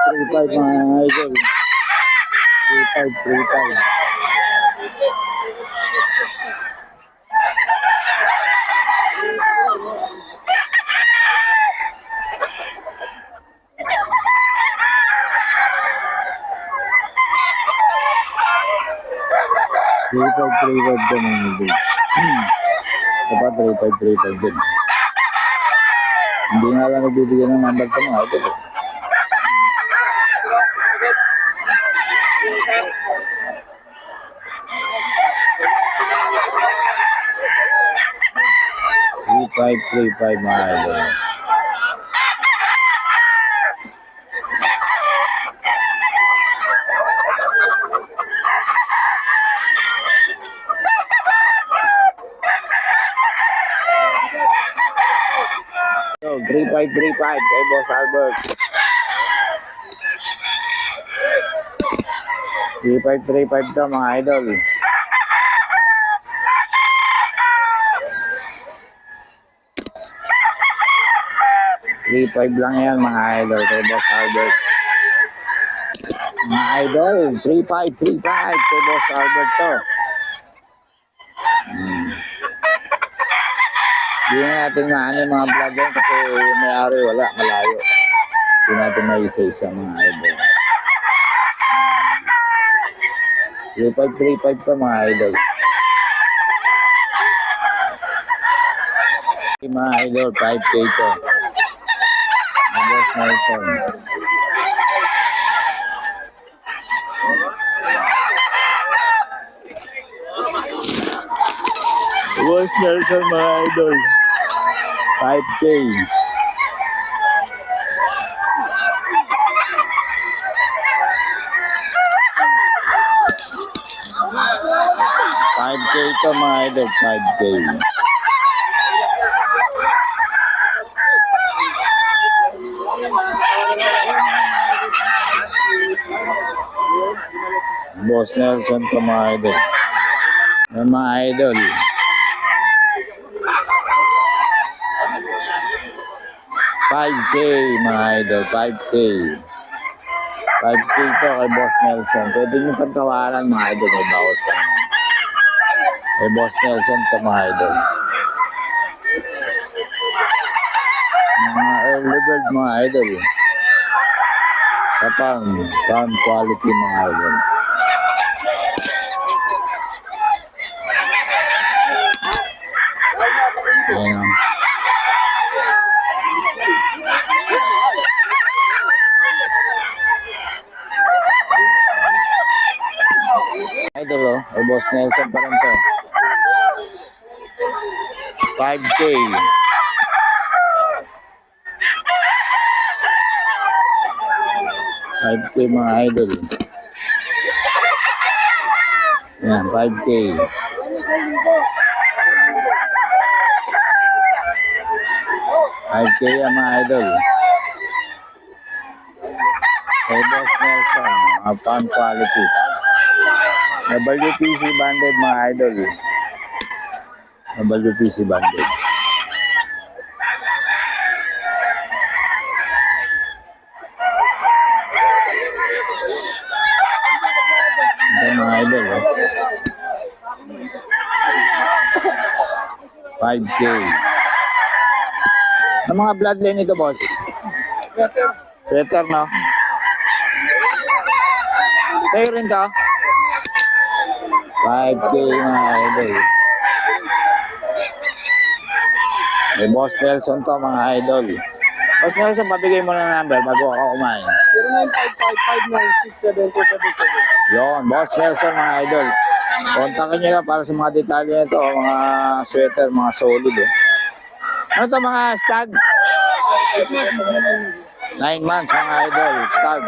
3-5 mga idol. 3-5, 3-5. Three five din mga idol. Dapat 3-5 din. Hindi nga lang nagbibigyan ng number sa mga idol. 3-5 mga idol. So, 3-5 kay Boss Albert. 3-5 to mga idol. 3-5 lang yan mga idol kay Boss Albert. Mga idol, 3-5 kay Boss Albert to. Hindi natin maano yung mga vlog yan kasi may-ari wala, malayo. Hindi natin may isa-isa mga idol. 3-5 to mga idol. Mga idol, 5K to. Boss Nelson. Boss Nelson mga idol. 5K. Ito mga idol, 5K. Boss Nelson to mga idol. Mga idol. 5K mga idol, 5K. 5K to kay Boss Nelson. Pwede nyo pagkawalan mga idol, may bawas ka naman. Kay Boss Nelson to mga idol. Mga early bird mga idol. Kapang pound quality mga idol. Ayan. Idol oh, kay Boss Nelson pa rin to. 5K. 5K mga idol. Yan, 5K. 5K yan mga idol. Kay Boss Nelson, mga pound quality. WPC banded mga idol. WPC banded. Ito mga idol. 5K. Ang mga bloodline ito, boss? Better, no? Sa'yo rin ka? 5K mga idol. May Boss Nelson to mga idol. Boss Nelson, pabigay mo na number bago ako kumain. 0955-596-7277. Yun, Boss Nelson mga idol. Kontakin nyo lang para sa mga detalye nito, mga sweater, mga solid. Ano to mga stag? 9 months mga idol, stag.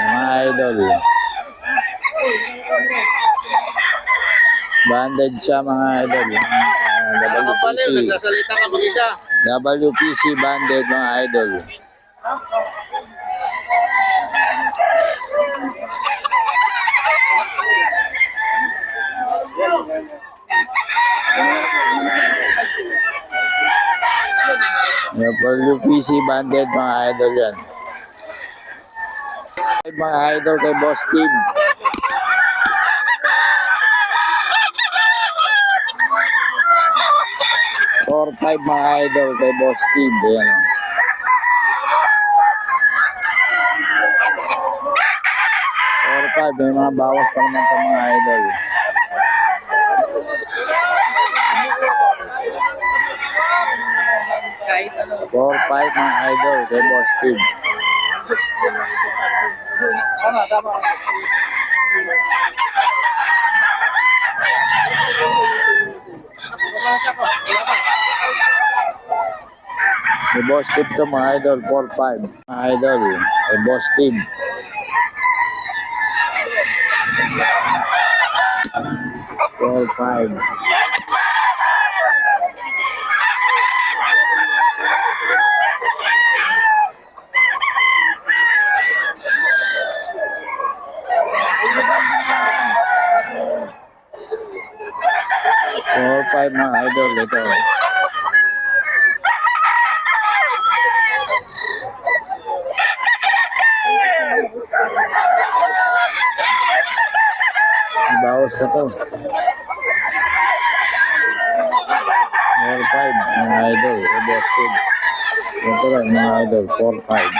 Mga idol. Banded siya mga idol. WPC. WPC banded mga idol. WPC banded mga idol yan. Mga idol kay Boss Steve. 4-5 mga idol kay Boss Steve. Ayan. 4-5, may mga bawas pa naman ito mga idol. Four, five mga idol kay Boss Steve. Tama. Kay Boss Steve to mga idol, 4-5 mga idol kay Boss Steve. 4-5. Five mga idol ito. Bawas na to. 4-5 mga idol kay Boss Steve. Ito lang mga idol, 4-5.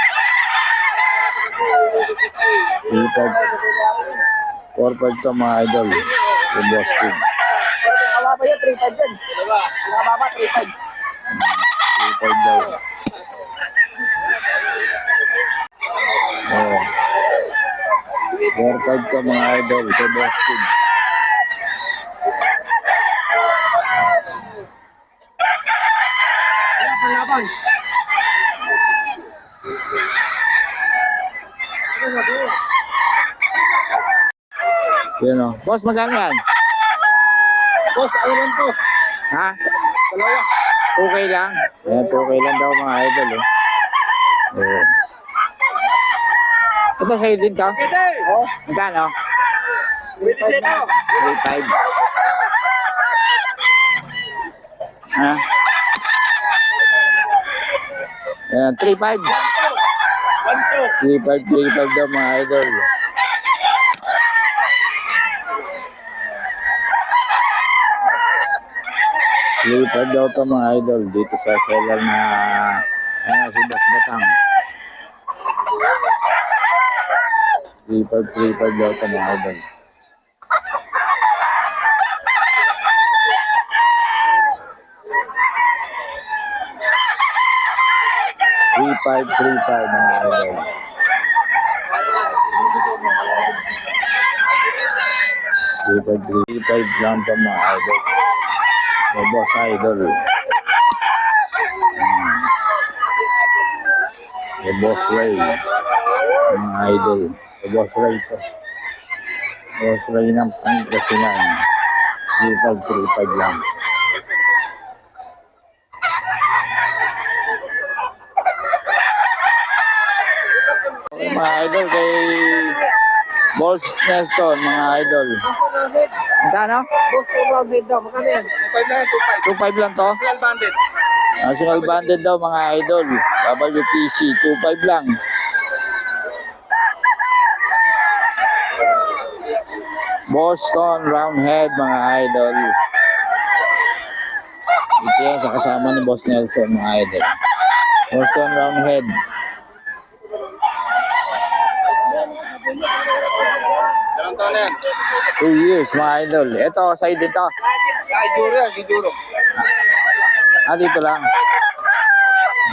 4-5 to mga idol kay Boss Steve. Kababa yan, 3-5 yan. Kababa, 3-5. 3-5 daw. Oh. 4-5 to mga idol kay Boss Steve. Laban. Yan o. Boss, magkano yan? Boss, ano lang to? Ha? Dalawa. 2K lang? Ayan, 2K lang daw mga idol eh. Oh. Ito sa'yo din ka? Pwede. Oh, Magkano? pwede siya ito. 3-5. Ha? Ayan, 3-5. 3-5 daw mga idol. Lipad daw ito mga idol dito sa seller na si Boss Batang. 3-5 daw ito mga idol. Three five mga idol. Three five lang ito mga idol. May Boss Idol. May Boss Ray. Mga idol. May Boss Ray ito. Boss Ray ng Pangasinan. 3-5 lang. Okay, mga idol kay Balls Nelson, mga idol. Magkano? Boss, rounded daw. Magkano yan? 2-5 lang yan, 2-5 lang to? 2-5. Real banded. National banded daw mga idol. WPC, 2-5 lang. Boston Roundhead mga idol. Ito yan sa kasama ni Boss Nelson mga idol. Boston Roundhead. Ilang taon na yan? 2 years mga idol. Ito, sa'yo dito. Ay, Juro yan, Juro. Dito lang.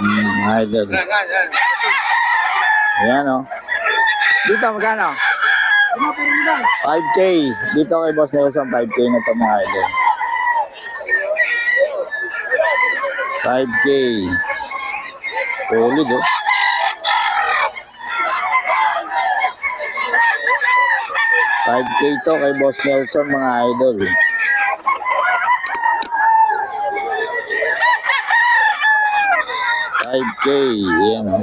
Mga idol. Yan. Ayan o. Dito, magkano? 5K. Dito kay Boss Nelson, 5K na ito mga idol. 5K. Solid oh. 5K to kay Boss Nelson mga idol. $5K. Yan o.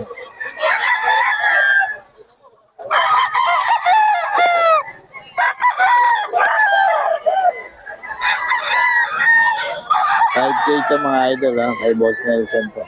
$5K to mga idol ha, kay Boss Nelson to.